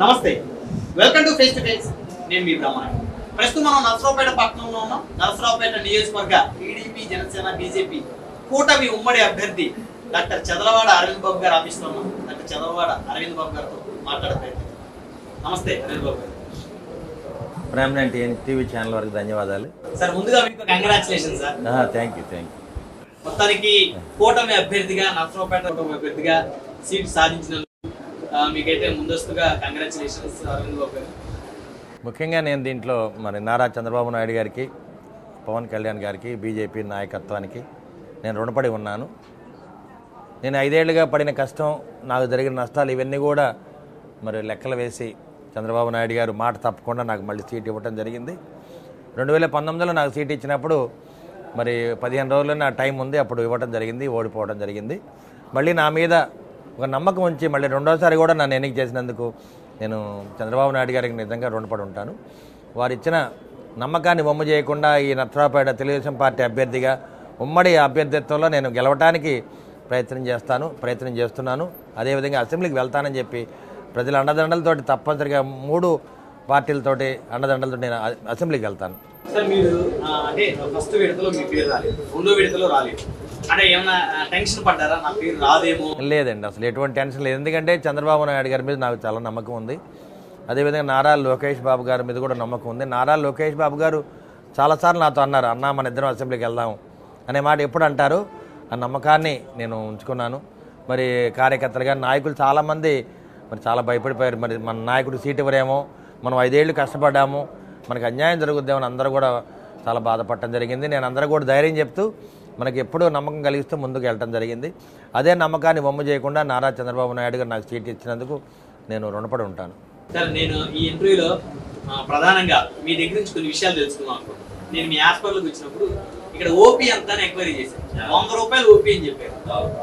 నమస్తే, welcome to face to face. నేను మీ బ్రహ్మాణి. ప్రస్తుతం మనం నరసరావుపేట పట్టణంలో ఉన్నాం. నరసరావుపేట నియోజకవర్గ టీడీపీ, జనసేన, బీజేపీ కూటమి ఉమ్మడి అభ్యర్థి డాక్టర్ చదలవాడ అరవింద్ బాబు గారు ఆఫీస్లో ఉన్నాం. డాక్టర్ చదలవాడ అరవింద్ బాబు గారితో మాట్లాడే ప్రయత్నం. నమస్తే అరవింద్ బాబు గారు. ప్రైమ్ నైన్ టీవీ ఛానల్ వరకు ధన్యవాదాలు సార్. ముందుగా మీకు కంగ్రాచులేషన్ సార్. Thank you. మొత్తానికి కూటమి అభ్యర్థిగా, నరసరావుపేట కూటమి అభ్యర్థిగా సీట్ సాధించినందుకు మీకైతే ముందస్తుగా కంగ్రాచులేషన్స్ అరవింద్ బాబు గారు. ముఖ్యంగా నేను దీంట్లో మరి నారా చంద్రబాబు నాయుడు గారికి, పవన్ కళ్యాణ్ గారికి, బీజేపీ నాయకత్వానికి నేను రుణపడి ఉన్నాను. నేను 5 ఏళ్లుగా పడిన కష్టం, నాకు జరిగిన నష్టాలు ఇవన్నీ కూడా మరి లెక్కలు వేసి చంద్రబాబు నాయుడు గారు మాట తప్పకుండా నాకు మళ్ళీ సీట్ ఇవ్వడం జరిగింది. 2019లో నాకు సీట్ ఇచ్చినప్పుడు మరి 15 రోజులు నా టైం ఉంది, అప్పుడు ఇవ్వడం జరిగింది, ఓడిపోవడం జరిగింది. మళ్ళీ నా మీద ఒక నమ్మకం ఉంచి మళ్ళీ రెండోసారి కూడా నన్ను ఎన్నిక చేసినందుకు నేను చంద్రబాబు నాయుడు గారికి నిజంగా రుణపడి ఉంటాను. వారు ఇచ్చిన నమ్మకాన్ని వమ్ము చేయకుండా ఈ నరసరావుపేట తెలుగుదేశం పార్టీ అభ్యర్థిగా ఉమ్మడి అభ్యర్థిత్వంలో నేను గెలవటానికి ప్రయత్నం చేస్తున్నాను. అదేవిధంగా అసెంబ్లీకి వెళ్తానని చెప్పి ప్రజల అండదండలతోటి తప్పనిసరిగా 3 పార్టీలతోటి అండదండలతో నేను అసెంబ్లీకి వెళ్తాను. సార్, మీరు అంటే ఫస్ట్ విడతలో మీ పేరు రాలేదు, రెండో విడతలో రాలేదు అంటే ఏమైనా టెన్షన్ పడ్డారా? నా పేరు రాదేమో? లేదండి, అసలు ఎటువంటి టెన్షన్ లేదు. ఎందుకంటే చంద్రబాబు నాయుడు గారి మీద నాకు చాలా నమ్మకం ఉంది. అదేవిధంగా నారా లోకేష్ బాబు గారి మీద కూడా నమ్మకం ఉంది. నారా లోకేష్ బాబు గారు చాలాసార్లు నాతో అన్నారు, అన్నా మన ఇద్దరం అసెంబ్లీకి వెళ్దాం అనే మాట ఎప్పుడు అంటారు. ఆ నమ్మకాన్ని నేను ఉంచుకున్నాను. మరి కార్యకర్తలుగా నాయకులు చాలామంది మరి చాలా భయపడిపోయారు. మరి మన నాయకుడు సీట్ ఇవ్వరేమో, మనం 5 ఏళ్ళు కష్టపడ్డాము, మనకు అన్యాయం జరుగుద్దామని అందరూ కూడా చాలా బాధపడటం జరిగింది. నేను అందరూ కూడా ధైర్యం చెప్తూ మనకి ఎప్పుడూ నమ్మకం కలిగిస్తూ ముందుకు వెళ్ళటం జరిగింది. అదే నమ్మకాన్ని వమ్ము చేయకుండా నారా చంద్రబాబు నాయుడు గారు నాకు సీట్ ఇచ్చినందుకు నేను రుణపడి ఉంటాను. సార్, నేను ఈ ఇంటర్వ్యూలో ప్రధానంగా మీ దగ్గర నుంచి కొన్ని విషయాలు తెలుసుకుందాం అనుకుంటున్నాను. నేను మీ హాస్పిటల్కి వచ్చినప్పుడు ఇక్కడ ఓపీ ఎంత అని ఎంక్వైరీ చేశాను. 100 రూపాయలు ఓపీ అని చెప్పారు.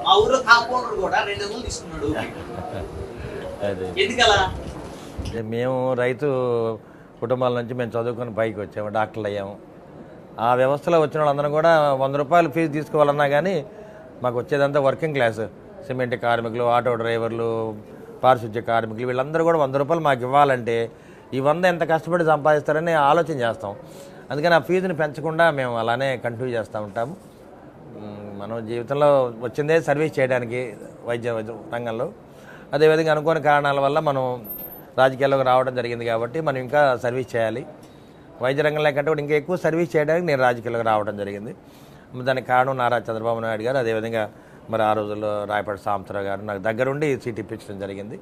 మా ఊర్లో కాంపౌండర్ కూడా 200 తీసుకున్నాడు ఓపీ. ఎందుకలా? మేము రైతు కుటుంబాల నుంచి మేము చదువుకొని పైకి వచ్చాము, డాక్టర్లు అయ్యాము. ఆ వ్యవస్థలో వచ్చిన వాళ్ళందరం కూడా 100 రూపాయలు ఫీజు తీసుకోవాలన్నా కానీ మాకు వచ్చేదంతా వర్కింగ్ క్లాస్, సిమెంట్ కార్మికులు, ఆటో డ్రైవర్లు, పారిశుద్ధ్య కార్మికులు, వీళ్ళందరూ కూడా 100 రూపాయలు మాకు ఇవ్వాలంటే ఈ 100 ఎంత కష్టపడి సంపాదిస్తారని ఆలోచన చేస్తాం. అందుకని ఆ ఫీజుని పెంచకుండా మేము అలానే కంటిన్యూ చేస్తూ ఉంటాము. మనం జీవితంలో వచ్చిందే సర్వీస్ చేయడానికి వైద్య రంగంలో. అదేవిధంగా అనుకోని కారణాల వల్ల మనం రాజకీయాల్లోకి రావడం జరిగింది కాబట్టి మనం ఇంకా సర్వీస్ చేయాలి. వైద్య రంగంలో కంటే కూడా ఇంకా ఎక్కువ సర్వీస్ చేయడానికి నేను రాజకీయాల్లోకి రావడం జరిగింది. దానికి కారణం నారా చంద్రబాబు నాయుడు గారు, అదేవిధంగా మరి ఆ రోజుల్లో రాయపాటి సాంబశివరావు గారు నాకు దగ్గరుండి సీట్ ఇప్పించడం జరిగింది.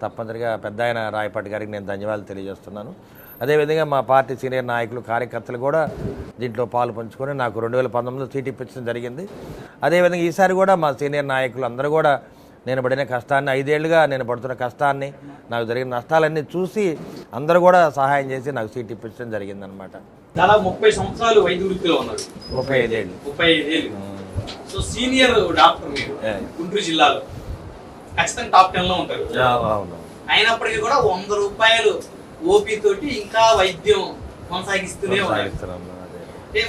తప్పనిసరిగా పెద్ద ఆయన రాయపాటి గారికి నేను ధన్యవాదాలు తెలియజేస్తున్నాను. అదేవిధంగా మా పార్టీ సీనియర్ నాయకులు, కార్యకర్తలు కూడా దీంట్లో పాలు పంచుకొని నాకు 2019లో సీట్ ఇప్పించడం జరిగింది. అదేవిధంగా ఈసారి కూడా మా సీనియర్ నాయకులు అందరూ కూడా నేను పడిన కష్టాన్ని, 5 ఏళ్లుగా నేను పడుతున్న కష్టాన్ని, నాకు జరిగిన నష్టాలన్నీ చూసి అందరూ కూడా సహాయం చేసి నాకు సీట్ ఇప్పించడం జరిగిందనమాట. దాదాపు 30 సంవత్సరాలు వైద్య వృత్తిలో ఉన్నారు. 35 ఏళ్ళు. 35 ఏళ్ళు. సో సీనియర్ డాక్టర్ మీరు గుంటూరు జిల్లాలో ఖచ్చితంగా టాప్ 10లో ఉంటారు. అవును. అయినప్పటికీ కూడా 100 రూపాయలు ఓపీ తోటి ఇంకా వైద్యం కొనసాగిస్తూనే ఉన్నారు.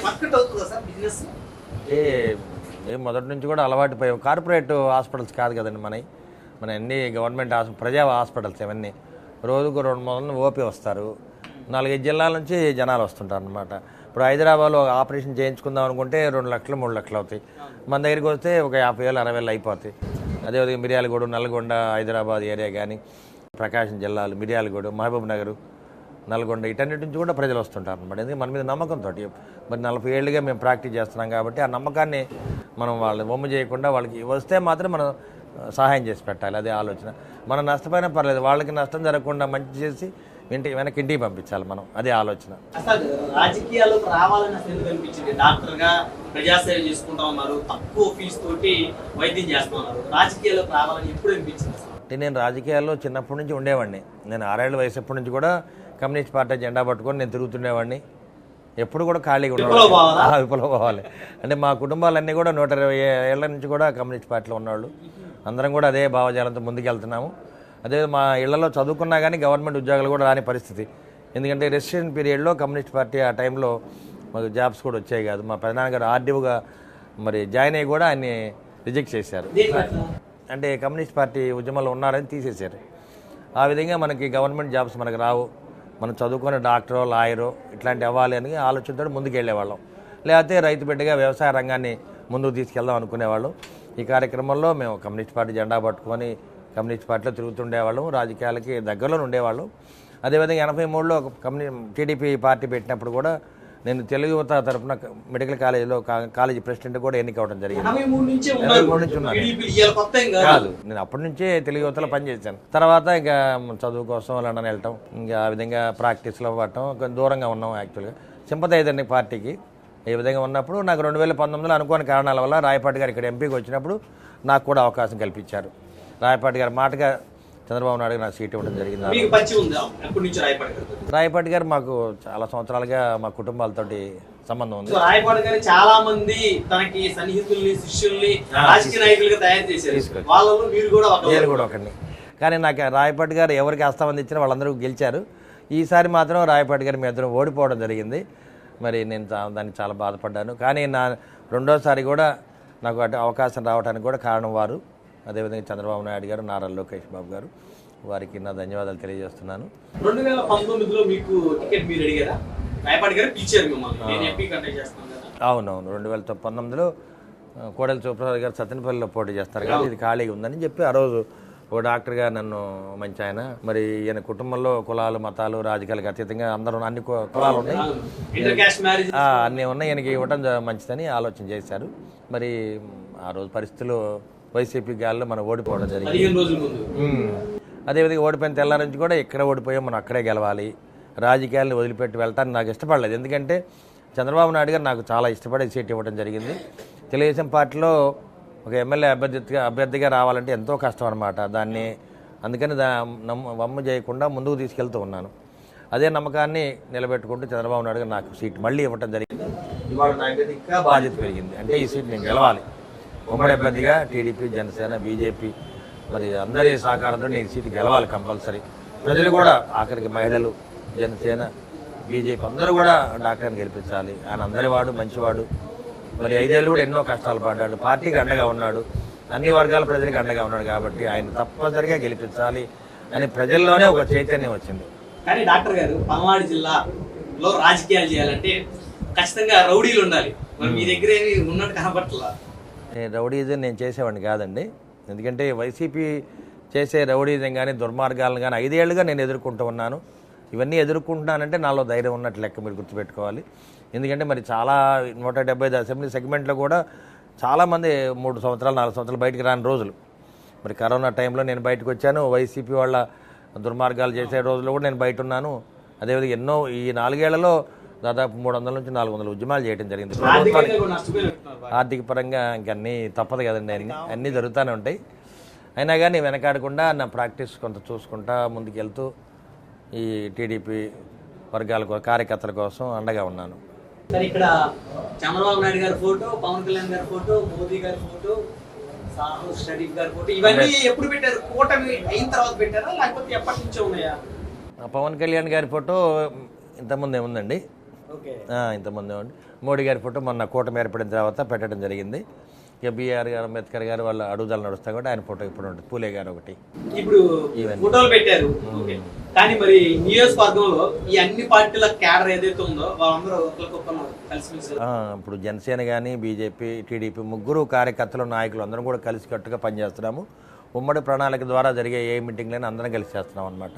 వర్కౌట్ అవుతుందా సార్ బిజినెస్? మేము మొదటి నుంచి కూడా అలవాటు పోయాం. కార్పొరేట్ హాస్పిటల్స్ కాదు కదండి మన అన్ని గవర్నమెంట్ ప్రజా హాస్పిటల్స్ ఇవన్నీ. రోజుకు 200 ఓపీ వస్తారు. 4-5 జిల్లాల నుంచి జనాలు వస్తుంటారు అనమాట. ఇప్పుడు హైదరాబాద్లో ఆపరేషన్ చేయించుకుందాం అనుకుంటే 2 లక్షలు 3 లక్షలు అవుతాయి. మన దగ్గరికి వస్తే ఒక 50,000 60,000 అయిపోతాయి. అదేవిధంగా మిర్యాలగూడ, నల్గొండ, హైదరాబాద్ ఏరియా కానీ, ప్రకాశం జిల్లాలు, మిర్యాలగూడ, మహబూబ్ నగర్, నల్గొండ, ఇటన్నిటి నుంచి కూడా ప్రజలు వస్తుంటారు అనమాట. ఎందుకంటే మన మీద నమ్మకంతో మరి 40 ఏళ్ళుగా మేము ప్రాక్టీస్ చేస్తున్నాం కాబట్టి ఆ నమ్మకాన్ని మనం వాళ్ళని వమ్ము చేయకుండా వాళ్ళకి వస్తే మాత్రం మనం సహాయం చేసి పెట్టాలి. అదే ఆలోచన. మనం నష్టపోయినా పర్లేదు, వాళ్ళకి నష్టం జరగకుండా మంచి చేసి ఇంటికి పంపించాలి మనం. అదే ఆలోచన. అసలు రాజకీయాల్లోకి రావాలని అసలు ఎందుకు అనిపించింది? డాక్టర్గా ప్రజాసేవ చేసుకుంటా ఉన్నారు, తక్కువ ఫీజు తోటి వైద్యం చేస్తూ ఉన్నారు. రాజకీయాల్లోకి రావాలని ఎప్పుడు అనిపించింది? అంటే నేను రాజకీయాల్లో చిన్నప్పటి నుంచి ఉండేవాడిని. నేను 6 ఏళ్ళ వయసు అప్పటి నుంచి కూడా కమ్యూనిస్ట్ పార్టీ జెండా పట్టుకొని నేను తిరుగుతుండేవాడిని. ఎప్పుడు కూడా ఖాళీగా ఉండేవాళ్ళు. విప్లవాలు అంటే మా కుటుంబాలన్నీ కూడా 120 ఏళ్ల నుంచి కూడా కమ్యూనిస్ట్ పార్టీలో ఉన్నవాళ్ళు. అందరం కూడా అదే భావజాలంతో ముందుకెళ్తున్నాము. అదే మా ఇళ్లలో చదువుకున్నా కానీ గవర్నమెంట్ ఉద్యోగాలు కూడా రాని పరిస్థితి. ఎందుకంటే రెసిస్టెన్స్ పీరియడ్లో కమ్యూనిస్ట్ పార్టీ ఆ టైంలో మాకు జాబ్స్ కూడా వచ్చాయి కాదు. మా ప్రధానగారు ఆర్డీఓగా మరి జాయిన్ అయ్యి కూడా ఆయన్ని రిజెక్ట్ చేశారు. అంటే కమ్యూనిస్ట్ పార్టీ ఉద్యమంలో ఉన్నారని తీసేశారు. ఆ విధంగా మనకి గవర్నమెంట్ జాబ్స్ మనకు రావు, మనం చదువుకునే డాక్టరో లాయరో ఇట్లాంటి అవ్వాలి అని ఆలోచనతో ముందుకు వెళ్ళేవాళ్ళం. లేకపోతే రైతు బిడ్డగా వ్యవసాయ రంగాన్ని ముందుకు తీసుకెళ్దాం అనుకునేవాళ్ళం. ఈ కార్యక్రమంలో మేము కమ్యూనిస్ట్ పార్టీ జెండా పట్టుకొని కమ్యూనిస్ట్ పార్టీలో తిరుగుతుండేవాళ్ళం, రాజకీయాలకి దగ్గరలో ఉండేవాళ్ళం. అదేవిధంగా 83లో ఒక టీడీపీ పార్టీ పెట్టినప్పుడు కూడా నేను తెలుగు యువత తరఫున మెడికల్ కాలేజీలో కాలేజీ ప్రెసిడెంట్ కూడా ఎన్నికవడం జరిగింది. 83 నుంచి కాదు, నేను అప్పటి నుంచే తెలుగు యువతలో పనిచేశాను. తర్వాత ఇంకా చదువు కోసం లండన్ వెళ్ళటం, ఇంకా ఆ విధంగా ప్రాక్టీస్లో పడటం, కొంచెం దూరంగా ఉన్నాం. యాక్చువల్గా సింపథైజర్ని పార్టీకి ఈ విధంగా ఉన్నప్పుడు నాకు 2019లో అనుకోని కారణాల వల్ల రాయపాటి గారు ఇక్కడ ఎంపీకి వచ్చినప్పుడు నాకు కూడా అవకాశం కల్పించారు. రాయపాటి గారు మాటగా చంద్రబాబు నాయుడు నాకు సీట్ ఇవ్వడం జరిగింది. రాయపాటి గారు మాకు చాలా సంవత్సరాలుగా మా కుటుంబాలతోటి సంబంధం ఉంది. రాయపాటి గారు చాలా మంది తనకి సన్నిహితుల్ని శిష్యుల్ని రాజకీయ నాయకులుగా తయారు చేశారు. వాళ్ళలో మీరు కూడా నేను కూడా ఒకరిని. కానీ నాకు రాయపాటి గారు ఎవరికి ఆస్థానం ఇచ్చినా వాళ్ళందరూ గెలిచారు. ఈసారి మాత్రం రాయపాటి గారు మీ ఇద్దరు ఓడిపోవడం జరిగింది. మరి నేను దానికి చాలా బాధపడ్డాను. కానీ నా రెండోసారి కూడా నాకు అవకాశం రావడానికి కూడా కారణం వారు. అదేవిధంగా చంద్రబాబు నాయుడు గారు, నారా లోకేష్ బాబు గారు, వారికి నా ధన్యవాదాలు తెలియజేస్తున్నాను. 2019లో మీకు టికెట్ మీరు అడిగారా? రాయపాటి గారు పిలిచారు మిమ్మల్ని, నేను ఎంపీ కంటెస్ట్ చేస్తున్నాను కదా. అవునవును, 2019లో కోడెల సూప్రసాద్ గారు సత్తెనపల్లిలో పోటీ చేస్తారు కదా, ఇది ఖాళీగా ఉందని చెప్పి ఆ రోజు ఓ డాక్టర్గా నన్ను మంచి ఆయన, మరి ఈయన కుటుంబంలో కులాలు మతాలు రాజకీయాలకు అతీతంగా అందరూ అన్ని కులాలు ఉన్నాయి, అన్నీ ఉన్నాయి, ఈయనకి ఇవ్వడం మంచిదని ఆలోచన చేశారు. మరి ఆ రోజు పరిస్థితులు వైసీపీ గాల్లో మనం ఓడిపోవడం జరిగింది. అదేవిధంగా ఓడిపోయిన తెల్లారి నుంచి కూడా ఎక్కడ ఓడిపోయాం మనం అక్కడే గెలవాలి, రాజకీయాలను వదిలిపెట్టి వెళ్ళటానికి నాకు ఇష్టపడలేదు. ఎందుకంటే చంద్రబాబు నాయుడు గారు నాకు చాలా ఇష్టపడే సీట్ ఇవ్వడం జరిగింది. తెలుగుదేశం పార్టీలో ఒక ఎమ్మెల్యే అభ్యర్థిగా రావాలంటే ఎంతో కష్టం అనమాట. దాన్ని అందుకని వమ్ము చేయకుండా ముందుకు తీసుకెళ్తూ ఉన్నాను. అదే నమ్మకాన్ని నిలబెట్టుకుంటూ చంద్రబాబు నాయుడు గారు నాకు సీట్ మళ్ళీ ఇవ్వడం జరిగింది. ఇవాళ నాకు ఇంకా బాధ్యత పెరిగింది. అంటే ఈ సీట్ నేను గెలవాలి, ఉమ్మడి అభ్యర్థిగా టీడీపీ జనసేన బీజేపీ మరి అందరి సహకారంతో నేను సీటు గెలవాలి కంపల్సరీ. ప్రజలు కూడా ఆఖరికి మహిళలు జనసేన బీజేపీ అందరూ కూడా డాక్టర్ని గెలిపించాలి. ఆయన అందరి వాడు మంచివాడు, మరి 5 ఏళ్ళు కూడా ఎన్నో కష్టాలు పడ్డాడు, పార్టీకి అండగా ఉన్నాడు, అన్ని వర్గాల ప్రజలకు అండగా ఉన్నాడు. కాబట్టి ఆయన తప్పనిసరిగా గెలిపించాలి అని ప్రజల్లోనే ఒక చైతన్యం వచ్చింది. కానీ డాక్టర్ గారు పల్నాడు జిల్లాలో రాజకీయాలు చేయాలంటే ఖచ్చితంగా రౌడీలు ఉండాలి. మరి మీ దగ్గర ఉన్నట్టు కనబట్లా? రౌడీజం నేను చేసేవాడిని కాదండి. ఎందుకంటే వైసీపీ చేసే రౌడీజం కానీ దుర్మార్గాలను కానీ 5 ఏళ్ళుగా నేను ఎదుర్కొంటూ ఉన్నాను. ఇవన్నీ ఎదుర్కొంటున్నానంటే నాలో ధైర్యం ఉన్నట్టు లెక్క, మీరు గుర్తుపెట్టుకోవాలి. ఎందుకంటే మరి చాలా 175 అసెంబ్లీ సెగ్మెంట్లో కూడా చాలామంది 3 సంవత్సరాలు 4 సంవత్సరాలు బయటకు రాని రోజులు. మరి కరోనా టైంలో నేను బయటకు వచ్చాను, వైసీపీ వాళ్ళ దుర్మార్గాలు చేసే రోజుల్లో కూడా నేను బయట ఉన్నాను. అదేవిధంగా ఎన్నో ఈ 4 ఏళ్లలో దాదాపు 300 నుంచి 400 ఉద్యమాలు చేయడం జరిగింది. ఆర్థిక పరంగా ఇంకన్నీ తప్పదు కదండి, అన్నీ జరుగుతూనే ఉంటాయి. అయినా కానీ వెనకాడకుండా నా ప్రాక్టీస్ కొంత చూసుకుంటా ముందుకెళ్తూ ఈ టీడీపీ వర్గాల కార్యకర్తల కోసం అండగా ఉన్నాను. సరే, ఇక్కడ చంద్రబాబు నాయుడు గారి ఫోటో, పవన్ కళ్యాణ్ గారి ఫోటో, మోదీ గారి ఫోటో, షాహూర్ షరీఫ్ గారి ఫోటో, ఇవన్నీ ఎప్పుడు పెట్టారు? కూటమి అయిన తర్వాత పెట్టారా లేకపోతే ఎప్పటి నుంచో ఉన్నాయా? పవన్ కళ్యాణ్ గారి ఫోటో ఇంతకుముందే ఉందండి, ఇంతకుముందే ఉంది. మోడీ గారి ఫోటో మొన్న కూటమి ఏర్పడిన తర్వాత పెట్టడం జరిగింది. ఇక బిఆర్ గారు అంబేద్కర్ గారు వాళ్ళ అడుగుదల నడుస్తా కూడా ఆయన ఫోటో ఇప్పుడు ఉంటుంది. పూలే గారు ఒకటి ఇప్పుడు ఫోటోలు పెట్టారు. కానీ మరి నియోజకవర్గంలో ఈ అన్ని పార్టీల క్యాడర్ ఏదైతే ఉందో వాళ్ళందరూ కలిసి ఇప్పుడు జనసేన కానీ బీజేపీ టీడీపీ ముగ్గురు కార్యకర్తలు నాయకులు అందరం కూడా కలిసికట్టుగా పనిచేస్తున్నాము. ఉమ్మడి ప్రణాళిక ద్వారా జరిగే ఏ మీటింగ్లైనా అందరం కలిసి చేస్తున్నాం అనమాట.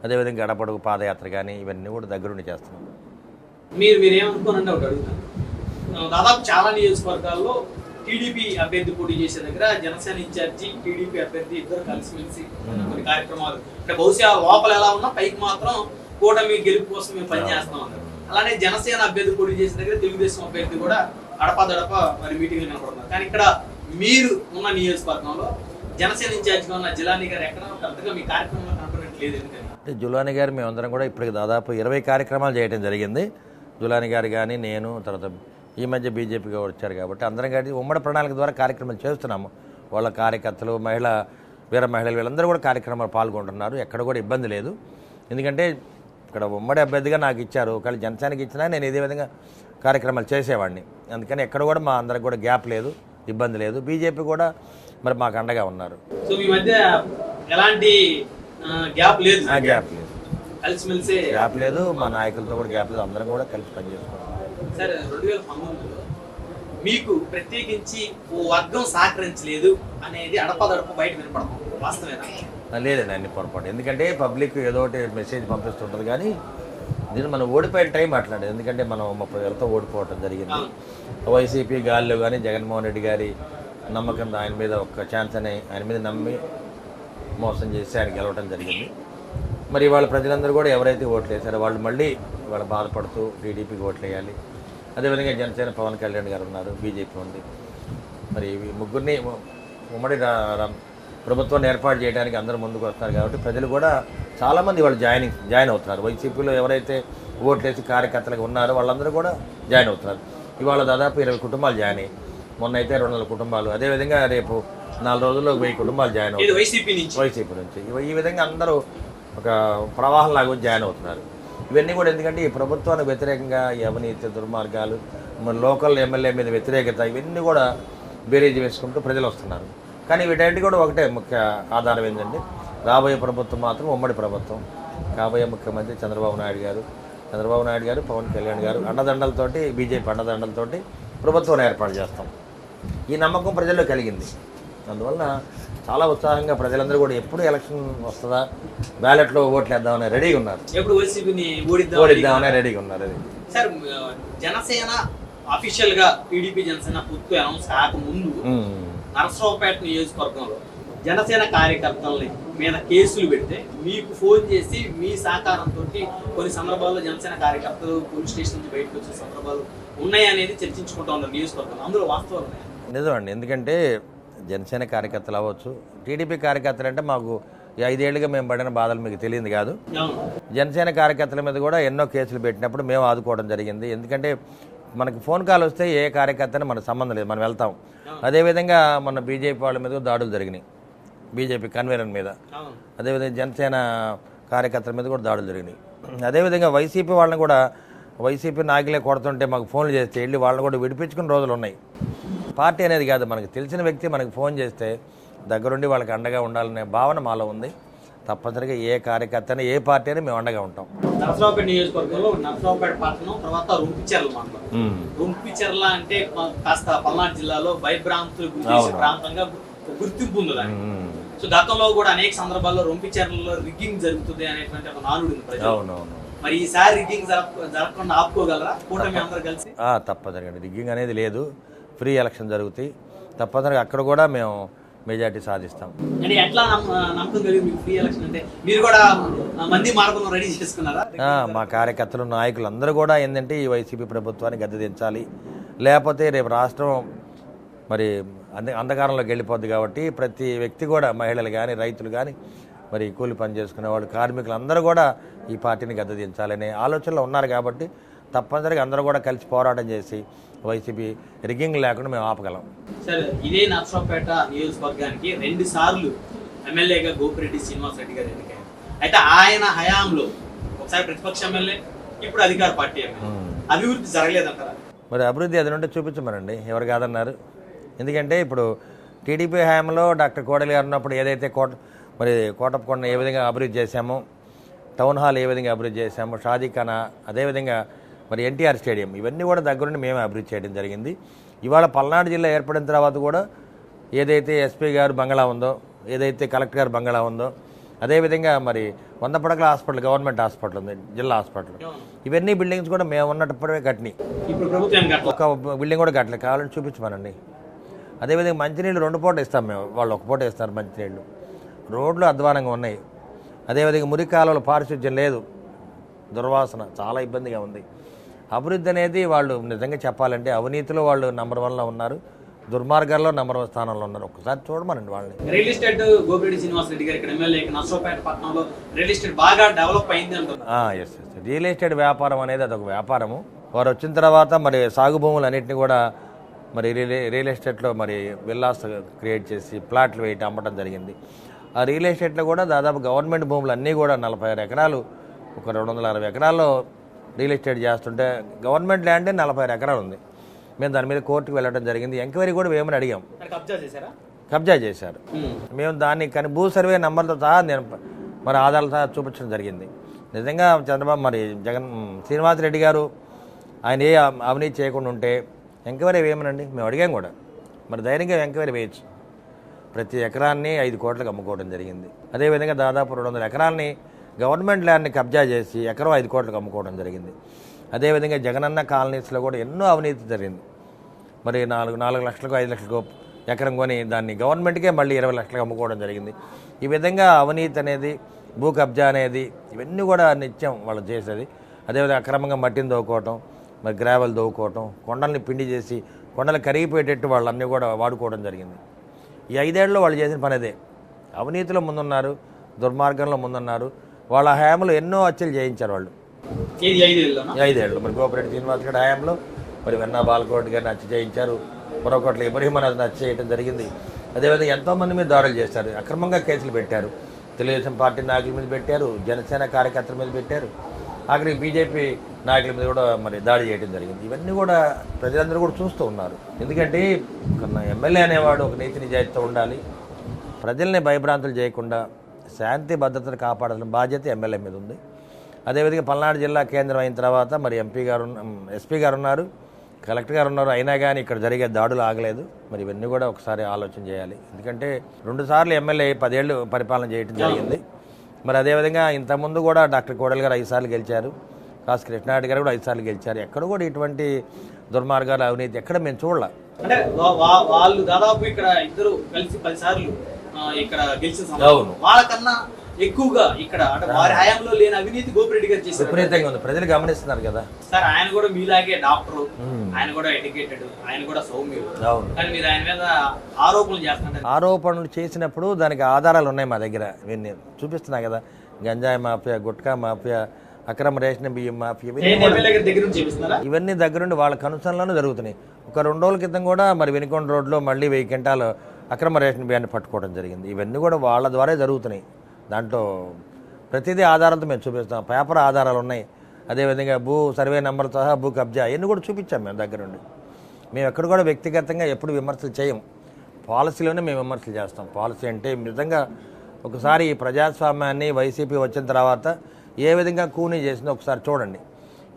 అదేవిధంగా గడపడుగు పాదయాత్ర కానీ ఇవన్నీ కూడా దగ్గరుండి చేస్తున్నాం. మీరేమనుకోనండి ఒకటి అడుగుతాను. దాదాపు చాలా నియోజకవర్గాల్లో టీడీపీ అభ్యర్థి పోటీ చేసే దగ్గర జనసేన ఇన్ఛార్జి టీడీపీ అభ్యర్థి ఇద్దరు కలిసిమెలిసి కొన్ని కార్యక్రమాలు, అంటే బహుశా లోపల ఎలా ఉన్నా పైకి మాత్రం కూటమి గెలుపు కోసం మేము పనిచేస్తాం అన్నారు. అలానే జనసేన అభ్యర్థి పోటీ చేసే దగ్గర తెలుగుదేశం అభ్యర్థి కూడా అడపాదడప మరి మీటింగ్లు కనపడుతున్నారు. కానీ ఇక్కడ మీరు ఉన్న నియోజకవర్గంలో జనసేన ఇన్ఛార్జిగా ఉన్న జిలానీ గారు ఎక్కడ పెద్దగా మీ కార్యక్రమంలో కనపడట్లేదు. ఎందుకంటే జులానీ గారు మేమందరం కూడా ఇప్పటికి దాదాపు 20 కార్యక్రమాలు చేయడం జరిగింది. జులానీ గారు కానీ నేను, తర్వాత ఈ మధ్య బీజేపీగా వచ్చారు కాబట్టి అందరం కలిసి ఉమ్మడి ప్రణాళిక ద్వారా కార్యక్రమాలు చేస్తున్నాము. వాళ్ళ కార్యకర్తలు వీర మహిళలు వీళ్ళందరూ కూడా కార్యక్రమాలు పాల్గొంటున్నారు. ఎక్కడ కూడా ఇబ్బంది లేదు. ఎందుకంటే ఇక్కడ ఉమ్మడి అభ్యర్థిగా నాకు ఇచ్చారు, ఒకవేళ జనసేనకి ఇచ్చినా నేను ఇదే విధంగా కార్యక్రమాలు చేసేవాడిని. అందుకని ఎక్కడ కూడా మా అందరికి కూడా గ్యాప్ లేదు, ఇబ్బంది లేదు. బీజేపీ కూడా మరి మాకు అండగా ఉన్నారు. సో మీ మధ్య ఎలాంటి గ్యాప్ లేదు, గ్యాప్ లేదు, కలిసిమెలిసి గ్యాప్ లేదు, మా నాయకులతో కూడా గ్యాప్ లేదు, అందరం కూడా కలిసి పనిచేసుకున్నాం. సరే, 2019లో మీకు ప్రత్యేకించి ఓ వర్గం సహకరించలేదు అనేది అడపదడప బయట వినపడుతుంది, వాస్తవేనా? లేదండి, అన్ని పొరపాటు. ఎందుకంటే పబ్లిక్ ఏదో ఒకటి మెసేజ్ పంపిస్తుంటుంది, కానీ దీన్ని మనం ఓడిపోయిన టైం మాట్లాడేది. ఎందుకంటే మనం 30,000తో ఓడిపోవటం జరిగింది. వైసీపీ గాలిలో కానీ జగన్మోహన్ రెడ్డి గారి నమ్మకం, ఆయన మీద ఒక ఛాన్స్ అని ఆయన మీద నమ్మి మోసం చేసి ఆయన గెలవడం జరిగింది. మరి వాళ్ళ ప్రజలందరూ కూడా ఎవరైతే ఓట్లు వేశారో వాళ్ళు మళ్ళీ వాళ్ళు బాధపడుతూ టీడీపీకి ఓట్లు వేయాలి. అదేవిధంగా జనసేన పవన్ కళ్యాణ్ గారు ఉన్నారు, బీజేపీ ఉంది. మరి ఈ ముగ్గురిని ఉమ్మడి ప్రభుత్వాన్ని ఏర్పాటు చేయడానికి అందరూ ముందుకు వస్తున్నారు కాబట్టి ప్రజలు కూడా చాలామంది వాళ్ళు జాయిన్ అవుతున్నారు. వైసీపీలో ఎవరైతే ఓట్లేసి కార్యకర్తలుగా ఉన్నారో వాళ్ళందరూ కూడా జాయిన్ అవుతున్నారు. ఇవాళ దాదాపు 20 కుటుంబాలు జాయిన్ అయ్యి, మొన్న అయితే 200 కుటుంబాలు, అదేవిధంగా రేపు 4 రోజుల్లో 1000 కుటుంబాలు జాయిన్ అవుతారు వైసీపీ నుంచి. ఈ విధంగా అందరూ ఒక ప్రవాహంలాగా జాయిన్ అవుతున్నారు. ఇవన్నీ కూడా ఎందుకంటే ఈ ప్రభుత్వానికి వ్యతిరేకంగా ఈ అవినీతి, దుర్మార్గాలు, మన లోకల్ ఎమ్మెల్యే మీద వ్యతిరేకత, ఇవన్నీ కూడా బేరీజ్ వేసుకుంటూ ప్రజలు వస్తున్నారు. కానీ వీటన్నిటి కూడా ఒకటే ముఖ్య ఆధారం ఏంటంటే రాబోయే ప్రభుత్వం మాత్రం ఉమ్మడి ప్రభుత్వం. కాబోయే ముఖ్యమంత్రి చంద్రబాబు నాయుడు గారు, పవన్ కళ్యాణ్ గారు అండదండలతోటి, బీజేపీ అండదండలతోటి ప్రభుత్వాన్ని ఏర్పాటు చేస్తాం. ఈ నమ్మకం ప్రజల్లో కలిగింది. అందువల్ల చాలా ఉత్సాహంగా ప్రజలందరూ కూడా ఎప్పుడు ఎలక్షన్ వస్తుందా, బ్యాలెట్లో ఓట్లు వేద్దామని రెడీగా ఉన్నారు, ఎప్పుడు వైసీపీని ఓడిద్దామని రెడీగా ఉన్నారు. అది సార్, జనసేన అఫీషియల్ గా టీడీపీ జనసేన పొత్తు అనౌన్స్ కాకముందు నరసరావుపేట నియోజకవర్గంలో జనసేన కార్యకర్తలని మీద కేసులు పెడితే మీకు ఫోన్ చేసి మీ సహకారంతో కొన్ని సందర్భాల్లో జనసేన కార్యకర్తలు పోలీస్ స్టేషన్ నుంచి బయటకు వచ్చే సందర్భాలు ఉన్నాయనేది చర్చించుకుంటా ఉన్నారు నియోజకవర్గంలో. అందులో వాస్తవాలు ఉన్నాయి. నిజమండి. ఎందుకంటే జనసేన కార్యకర్తలు అవ్వచ్చు, టీడీపీ కార్యకర్తలు అంటే మాకు 5 ఏళ్ళుగా మేము పడిన బాధలు మీకు తెలియదు కాదు. జనసేన కార్యకర్తల మీద కూడా ఎన్నో కేసులు పెట్టినప్పుడు మేము ఆదుకోవడం జరిగింది. ఎందుకంటే మనకి ఫోన్ కాల్ వస్తే ఏ కార్యకర్తని మనకు సంబంధం లేదు, మనం వెళ్తాం. అదేవిధంగా మన బీజేపీ వాళ్ళ మీద దాడులు జరిగినాయి, బీజేపీ కన్వీనర్ మీద. అదేవిధంగా జనసేన కార్యకర్తల మీద కూడా దాడులు జరిగినాయి. అదేవిధంగా వైసీపీ వాళ్ళని కూడా, వైసీపీ నాయకులే కొడుతుంటే మాకు ఫోన్లు చేస్తే వెళ్ళి వాళ్ళని కూడా విడిపించుకున్న రోజులు ఉన్నాయి. పార్టీ అనేది కాదు, మనకు తెలిసిన వ్యక్తి మనకు ఫోన్ చేస్తే దగ్గరుండి వాళ్ళకి అండగా ఉండాలనే భావన మాలో ఉంది. తప్పనిసరిగా ఏ కార్యకర్తని, ఏ పార్టీ అని మేము అండగా ఉంటాం. నరసరావుపేట నియోజకవర్గంలో నరసరావుపేట పట్టణం, తర్వాత రొంపిచెర్ల మండలం. రొంపిచెర్ల అంటే కాస్త పల్నాడు జిల్లాలో భయభ్రాంతులు గుర్తించే ప్రాంతంగా గుర్తింపు ఉంది దానికి. సో గతంలో కూడా అనేక సందర్భాల్లో రొంపిచెర్లలో రిగ్గింగ్ జరుగుతుంది అనేటువంటి ఒక నానుడు ఉంది ప్రజలు. మరి ఈసారి రిగ్గింగ్ జరగకుండా ఆపుకోగలరా కూటమి అందరూ కలిసి? తప్పనిసరిగా రిగ్గింగ్ అనేది లేదు, ఫ్రీ ఎలక్షన్ జరుగుతాయి. తప్పనిసరిగా అక్కడ కూడా మేము మెజార్టీ సాధిస్తాం. అంటే ఎట్లా నమ్మకం కలిగి మీకు ఫ్రీ ఎలక్షన్ అంటే మీరు కూడా మంది మార్గం రెడీ చేసుకున్నారా? మా కార్యకర్తలు, నాయకులు అందరూ కూడా ఏంటంటే ఈ వైసీపీ ప్రభుత్వాన్ని గద్దెదించాలి, లేకపోతే రేపు రాష్ట్రం మరి అంధకారంలోకి వెళ్ళిపోద్ది. కాబట్టి ప్రతి వ్యక్తి కూడా, మహిళలు కానీ, రైతులు కానీ, మరి కూలి పని చేసుకునే వాళ్ళు, కార్మికులు అందరూ కూడా ఈ పార్టీని గద్దెదించాలనే ఆలోచనలో ఉన్నారు. కాబట్టి తప్పనిసరిగా అందరూ కూడా కలిసి పోరాటం చేసి వైసీపీ రిగ్గింగ్ లేకుండా మేము ఆపగలం. సరే, ఇదే నరసరావుపేట నియోజకవర్గానికి 2 సార్లు ఎమ్మెల్యేగా గోపిరెడ్డి శ్రీనివాసరెడ్డి గారు ఎన్నికయ్యారు. అయితే ఆయన హయాంలో ఒకసారి ప్రతిపక్ష ఎమ్మెల్యే, ఇప్పుడు అధికార పార్టీ ఎమ్మెల్యే. అభివృద్ధి జరగలేదంటారా? మరి అభివృద్ధి అది ఉంటే చూపించమనండి, ఎవరు కాదన్నారు? ఎందుకంటే ఇప్పుడు టీడీపీ హయాంలో డాక్టర్ కోడలి గారు ఉన్నప్పుడు ఏదైతే కోటప్పకొండ ఏ విధంగా అభివృద్ధి చేశామో, టౌన్ హాల్ ఏ విధంగా అభివృద్ధి చేశామో, షాదీఖానా, అదేవిధంగా మరి ఎన్టీఆర్ స్టేడియం, ఇవన్నీ కూడా దగ్గరుండి మేమే అభివృద్ధి చేయడం జరిగింది. ఇవాళ పల్నాడు జిల్లా ఏర్పడిన తర్వాత కూడా ఏదైతే ఎస్పీ గారు బంగళా ఉందో, ఏదైతే కలెక్టర్ గారు బంగళా ఉందో, అదేవిధంగా మరి 100 పడకల హాస్పిటల్, గవర్నమెంట్ హాస్పిటల్ ఉంది, జిల్లా హాస్పిటల్, ఇవన్నీ బిల్డింగ్స్ కూడా మేము ఉన్నప్పుడే కట్టినాయి. ఒక బిల్డింగ్ కూడా కట్టలేదు, కావాలని చూపించమనండి. అదేవిధంగా మంచినీళ్ళు 2 పూట ఇస్తాం మేము, వాళ్ళు 1 పూట ఇస్తారు మంచినీళ్ళు. రోడ్లు అధ్వానంగా ఉన్నాయి. అదేవిధంగా మురికి కాలువలు పారిశుధ్యం లేదు, దుర్వాసన, చాలా ఇబ్బందిగా ఉంది. అభివృద్ధి అనేది వాళ్ళు నిజంగా చెప్పాలంటే అవినీతిలో వాళ్ళు నంబర్ 1లో ఉన్నారు, దుర్మార్గాల్లో నంబర్ 1 స్థానంలో ఉన్నారు. ఒకసారి చూడమనండి వాళ్ళని. రియల్ ఎస్టేట్ గోపిరెడ్డి శ్రీనివాసరెడ్డి గారు ఇక్కడ ఎమ్మెల్యే, నరసరావుపేట పట్టణంలో రియల్ ఎస్టేట్ బాగా డెవలప్ అయింది అంటున్నారు. ఎస్, రియల్ ఎస్టేట్ వ్యాపారం అనేది అదొక వ్యాపారము. వారు వచ్చిన తర్వాత మరి సాగు భూములు అన్నింటినీ కూడా మరి రియల్ ఎస్టేట్లో మరి విల్లాస్ క్రియేట్ చేసి ప్లాట్లు వేయటం, అమ్మటం జరిగింది. ఆ రియల్ ఎస్టేట్లో కూడా దాదాపు గవర్నమెంట్ భూములు అన్నీ కూడా 46 ఎకరాలు, ఒక 260 ఎకరాల్లో రియల్ ఎస్టేట్ చేస్తుంటే గవర్నమెంట్ ల్యాండ్ 46 ఎకరాలు ఉంది. మేము దాని మీద కోర్టుకు వెళ్ళడం జరిగింది. ఎంక్వైరీ కూడా వేయమని అడిగాం, కబ్జా చేశారు. మేము దాన్ని కానీ భూ సర్వే నెంబర్తో సహా నేను మరి ఆధారాలతో చూపించడం జరిగింది. నిజంగా చంద్రబాబు మరి శ్రీనివాసరెడ్డి గారు ఆయన ఏ అవినీతి చేయకుండా ఉంటే ఎంక్వైరీ వేయమనండి, మేము అడిగాం కూడా. మరి ధైర్యంగా ఎంక్వైరీ వేయచ్చు. ప్రతి ఎకరాన్ని 5 కోట్లకు అమ్ముకోవడం జరిగింది. అదేవిధంగా దాదాపు 200 ఎకరాలని గవర్నమెంట్ ల్యాండ్ని కబ్జా చేసి ఎకరం 5 కోట్లకు అమ్ముకోవడం జరిగింది. అదేవిధంగా జగనన్న కాలనీస్లో కూడా ఎన్నో అవినీతి జరిగింది. మరి 4 లక్షలకు 5 లక్షలకు ఎకరం కొని దాన్ని గవర్నమెంట్కే మళ్ళీ 20 లక్షలకు అమ్ముకోవడం జరిగింది. ఈ విధంగా అవినీతి అనేది, భూ కబ్జా అనేది, ఇవన్నీ కూడా నిత్యం వాళ్ళు చేసేది. అదేవిధంగా అక్రమంగా మట్టిని దోవుకోవటం, మరి గ్రావెల్ దోవుకోవటం, కొండల్ని పిండి చేసి కొండలు కరిగిపోయేటట్టు వాళ్ళన్నీ కూడా వాడుకోవడం జరిగింది. ఈ 5 ఏళ్ళలో వాళ్ళు చేసిన పని అదే. అవినీతిలో ముందున్నారు, దుర్మార్గంలో ముందున్నారు. వాళ్ళ హయాంలో ఎన్నో హత్యలు చేయించారు వాళ్ళు. 5 ఏళ్ళు మరి గోపిరెడ్డి శ్రీనివాస్ గారి హయాంలో మరి వెన్నా బాలకోటి గారిని హత్య చేయించారు. మరొకట్లు ఇబ్రహీమనాథ్ని హత్య చేయడం జరిగింది. అదేవిధంగా ఎంతోమంది మీద దాడులు చేశారు, అక్రమంగా కేసులు పెట్టారు. తెలుగుదేశం పార్టీ నాయకుల మీద పెట్టారు, జనసేన కార్యకర్తల మీద పెట్టారు, ఆఖరికి బీజేపీ నాయకుల మీద కూడా మరి దాడి చేయడం జరిగింది. ఇవన్నీ కూడా ప్రజలందరూ కూడా చూస్తూ ఉన్నారు. ఎందుకంటే ఎమ్మెల్యే అనేవాడు ఒక నీతి నిజాయితీతో ఉండాలి. ప్రజల్ని భయభ్రాంతులు చేయకుండా శాంతి భద్రతను కాపాడాల్సిన బాధ్యత ఎమ్మెల్యే మీద ఉంది. అదేవిధంగా పల్నాడు జిల్లా కేంద్రం అయిన తర్వాత మరి ఎస్పీ గారు ఉన్నారు, కలెక్టర్ గారు ఉన్నారు. అయినా కానీ ఇక్కడ జరిగే దాడులు ఆగలేదు. మరి ఇవన్నీ కూడా ఒకసారి ఆలోచన చేయాలి. ఎందుకంటే 2 సార్లు ఎమ్మెల్యే 10 ఏళ్ళు పరిపాలన చేయడం జరిగింది. మరి అదేవిధంగా ఇంతకుముందు కూడా డాక్టర్ కోడెల గారు 5 సార్లు గెలిచారు, కాసు కృష్ణారెడ్డి గారు కూడా 5 సార్లు గెలిచారు. ఎక్కడ కూడా ఇటువంటి దుర్మార్గాలు, అవినీతి ఎక్కడ మేము చూడలే. అంటే వాళ్ళు దాదాపు ఇక్కడ ఇద్దరు కలిసి 10 సార్లు ఇక్కడ గెలిచిన వాళ్ళకన్నా ఎక్కువగా ఇక్కడ అంటే వారి హయాంలో లేని అవినీతి గోపిరెడ్డి గారు చేశారు. విపరీతంగా ఉంది, ప్రజలు గమనిస్తున్నారు కదా సార్. ఆయన కూడా మీలాగే డాక్టర్, ఆయన కూడా ఎడ్యుకేటెడ్, ఆయన కూడా సౌమ్యుడు. కానీ మీరు ఆయన మీద ఆరోపణలు చేస్తున్నారు. ఆరోపణలు చేసినప్పుడు దానికి ఆధారాలు ఉన్నాయి మా దగ్గర. నేను చూపిస్తున్నా కదా, గంజాయి మాఫియా, గుట్కా మాఫియా, అక్రమ రేషన్ బియ్యం మాఫియా, ఇవన్నీ దగ్గరుండి వాళ్ళ కనుసనలోనే జరుగుతున్నాయి. ఒక 2 రోజుల క్రితం కూడా మరి వెనుకొండ రోడ్లో మళ్ళీ 1000 క్వింటాలు అక్రమ రేషన్ బియ్యాన్ని పట్టుకోవడం జరిగింది. ఇవన్నీ కూడా వాళ్ళ ద్వారా జరుగుతున్నాయి. దాంట్లో ప్రతిదీ ఆధారాలతో మేము చూపిస్తాం, పేపర్ ఆధారాలు ఉన్నాయి. అదేవిధంగా భూ సర్వే నెంబర్ సహా భూ కబ్జా ఇవన్నీ కూడా చూపించాం మేము దగ్గరుండి. మేము ఎక్కడ కూడా వ్యక్తిగతంగా ఎప్పుడు విమర్శలు చేయం, పాలసీలోనే మేము విమర్శలు చేస్తాం. పాలసీ అంటే నిజంగా ఒకసారి ఈ ప్రజాస్వామ్యాన్ని వైసీపీ వచ్చిన తర్వాత ఏ విధంగా కూనీ చేసిందో ఒకసారి చూడండి.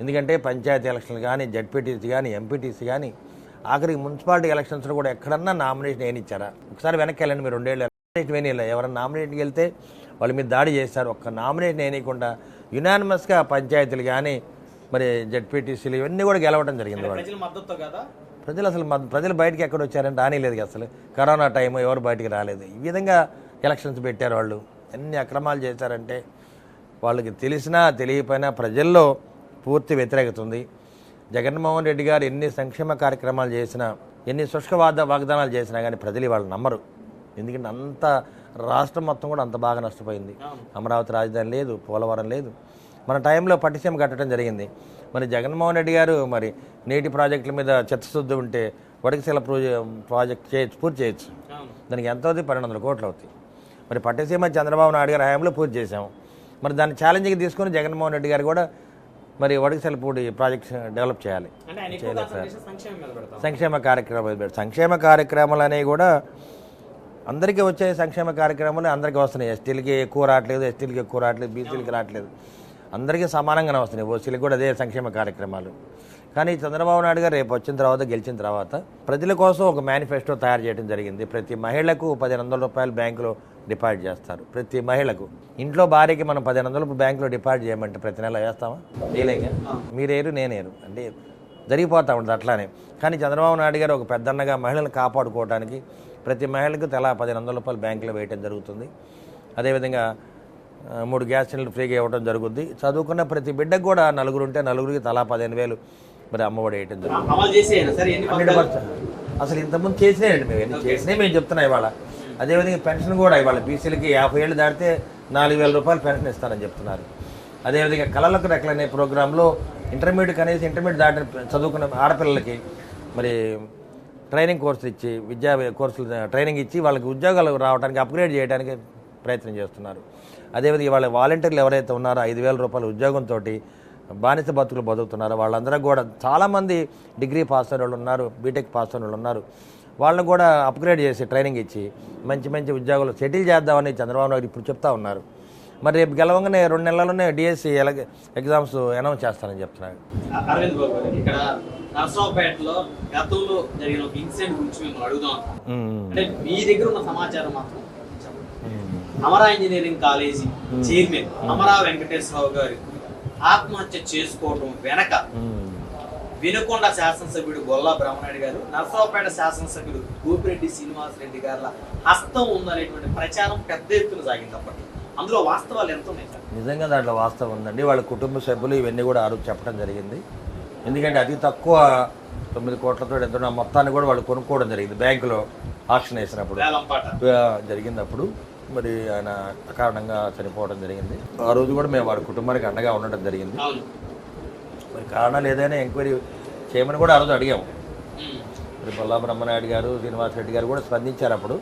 ఎందుకంటే పంచాయతీ ఎలక్షన్లు కానీ, జడ్పీటీసీ కానీ, ఎంపీటీసీ కానీ, ఆఖరికి మున్సిపాలిటీ ఎలక్షన్స్లో కూడా ఎక్కడన్నా నామినేషన్ ఏనిచ్చారా? ఒకసారి వెనక్కి వెళ్ళండి మీరు. 2 ఏళ్ళు నామినేషన్ వేయలే. ఎవరైనా నామినేషన్కి వెళ్తే వాళ్ళ మీద దాడి చేశారు. ఒక్క నామినేషన్ వేయకుండా యునానిమస్గా పంచాయతీలు కానీ మరి జడ్పీటీసీలు ఇవన్నీ కూడా గెలవడం జరిగింది. ప్రజలు బయటికి ఎక్కడ వచ్చారంటే రానిలేదు అసలు. కరోనా టైం ఎవరు బయటికి రాలేదు. ఈ విధంగా ఎలక్షన్స్ పెట్టారు వాళ్ళు. ఎన్ని అక్రమాలు చేశారంటే వాళ్ళకి తెలిసినా తెలియకపోయినా ప్రజల్లో పూర్తి వ్యతిరేకత ఉంది. జగన్మోహన్ రెడ్డి గారు ఎన్ని సంక్షేమ కార్యక్రమాలు చేసినా, ఎన్ని శుష్క వాగ్దానాలు చేసినా కానీ ప్రజలు వాళ్ళు నమ్మరు. ఎందుకంటే అంత రాష్ట్రం మొత్తం కూడా అంత బాగా నష్టపోయింది. అమరావతి రాజధాని లేదు, పోలవరం లేదు. మన టైంలో పట్టిసీమ కట్టడం జరిగింది. మరి జగన్మోహన్ రెడ్డి గారు మరి నీటి ప్రాజెక్టుల మీద చిత్తశుద్ధి ఉంటే వడకశీల ప్రాజెక్ట్ పూర్తి చేయొచ్చు. దానికి ఎంత అవుతుంది? 1200 కోట్లు అవుతాయి. మరి పట్టిసీమ చంద్రబాబు నాయుడు గారి హయాంలో పూర్తి చేశాము. మరి దాన్ని ఛాలెంజ్గా తీసుకుని జగన్మోహన్ రెడ్డి గారు కూడా మరి వడకశీలపూడి ప్రాజెక్ట్ డెవలప్ చేయాలి. సంక్షేమ కార్యక్రమాలు సంక్షేమ కార్యక్రమాలు అనేవి కూడా అందరికీ వచ్చే సంక్షేమ కార్యక్రమాలు అందరికీ వస్తున్నాయి. ఎస్టీలకి ఎక్కువ రావట్లేదు, ఎస్టీలకి ఎక్కువ రావట్లేదు, బీసీలకి రావట్లేదు, అందరికీ సమానంగానే వస్తున్నాయి. ఓసీలకి కూడా అదే సంక్షేమ కార్యక్రమాలు. కానీ చంద్రబాబు నాయుడు గారు రేపు వచ్చిన తర్వాత, గెలిచిన తర్వాత ప్రజల కోసం ఒక మేనిఫెస్టో తయారు చేయడం జరిగింది. ప్రతి మహిళకు 1500 రూపాయలు బ్యాంకులో డిపాజిట్ చేస్తారు. ప్రతి మహిళకు. ఇంట్లో భార్యకి మనం 1500 రూపాయలు బ్యాంకులో డిపాజిట్ చేయమంటే ప్రతి నెల వేస్తామా? వేయలేక. మీరేరు, నేనేరు అంటే జరిగిపోతూ ఉంటుంది అట్లానే. కానీ చంద్రబాబు నాయుడు గారు ఒక పెద్దన్నగా మహిళలను కాపాడుకోవడానికి ప్రతి మహిళకు తలా 1500 రూపాయలు బ్యాంకులో వేయటం జరుగుతుంది. అదేవిధంగా 3 గ్యాస్ సిలిండర్ ఫ్రీగా ఇవ్వడం జరుగుతుంది. చదువుకున్న ప్రతి బిడ్డకు కూడా 4 ఉంటే 4కి తలా 15,000 మరి అమ్మఒడి వేయటం జరుగుతుంది. అసలు ఇంతకుముందు చేసినాయండి మేము, ఎన్ని చేసినాయి మేము చెప్తున్నాం ఇవాళ. అదేవిధంగా పెన్షన్ కూడా ఇవాళ బీసీలకి 50 ఏళ్ళు దాటితే 4,000 రూపాయలు పెన్షన్ ఇస్తారని చెప్తున్నారు. అదేవిధంగా కళలకు రెక్కలు అనే ప్రోగ్రాంలో ఇంటర్మీడియట్ దాటిన చదువుకున్న ఆడపిల్లలకి మరి ట్రైనింగ్ కోర్సులు ఇచ్చి, కోర్సులు ట్రైనింగ్ ఇచ్చి వాళ్ళకి ఉద్యోగాలు రావడానికి అప్గ్రేడ్ చేయడానికి ప్రయత్నం చేస్తున్నారు. అదేవిధంగా ఇవాళ వాలంటీర్లు ఎవరైతే ఉన్నారో 5,000 రూపాయల ఉద్యోగంతో బానిస బతుకులు బతుకుతున్నారు. వాళ్ళందరూ కూడా చాలామంది డిగ్రీ పాస్ అయిన వాళ్ళు ఉన్నారు, బీటెక్ పాస్ అయిన వాళ్ళు ఉన్నారు. వాళ్ళని కూడా అప్గ్రేడ్ చేసి ట్రైనింగ్ ఇచ్చి మంచి మంచి ఉద్యోగాలు సెటిల్ చేద్దామని చంద్రబాబు నాయుడు ఇప్పుడు చెప్తా ఉన్నారు. మరి రేపు గెలవంగానే 2 నెలల్లోనే డిఎస్సి ఎగ్జామ్స్ అనౌన్స్ చేస్తానని చెప్తున్నాను. అరవింద్ బాబు గారు, ఇక్కడ నరసరావుపేటలో గతంలో జరిగిన ఒక ఇన్సిడెంట్ గురించి మేము అడుగుదాం. అంటే మీ దగ్గర ఉన్న సమాచారం మాత్రం Amara engineering college chairman Amara Venkateswararao గారు ఆత్మహత్య చేసుకోవడం వెనక వినుకొండ శాసనసభ్యుడు బొల్లా బ్రహ్మనాయుడు గారు, నరసరావుపేట శాసనసభ్యుడు గోపిరెడ్డి శ్రీనివాసరెడ్డి గారి హస్తం ఉందనేటువంటి ప్రచారం పెద్ద ఎత్తున సాగింది. అప్పటి అందులో వాస్తవాలు ఎంత ఉన్నాయి సార్? నిజంగా దాంట్లో వాస్తవం ఉందండి. వాళ్ళ కుటుంబ సభ్యులు ఇవన్నీ కూడా ఆరోజు చెప్పడం జరిగింది. ఎందుకంటే అతి తక్కువ 9 కోట్లతో ఎంతో మొత్తాన్ని కూడా వాళ్ళు కొనుక్కోవడం జరిగింది. బ్యాంకులో ఆక్షన్ వేసినప్పుడు జరిగినప్పుడు మరి ఆయన అకారణంగా చనిపోవడం జరిగింది. ఆ రోజు కూడా మేము వాడి కుటుంబానికి అండగా ఉండడం జరిగింది. మరి కారణాలు ఏదైనా ఎంక్వైరీ చేయమని కూడా ఆ రోజు అడిగాము. మరి బొల్లా బ్రహ్మనాయుడు గారు, శ్రీనివాసరెడ్డి గారు కూడా స్పందించారు అప్పుడు.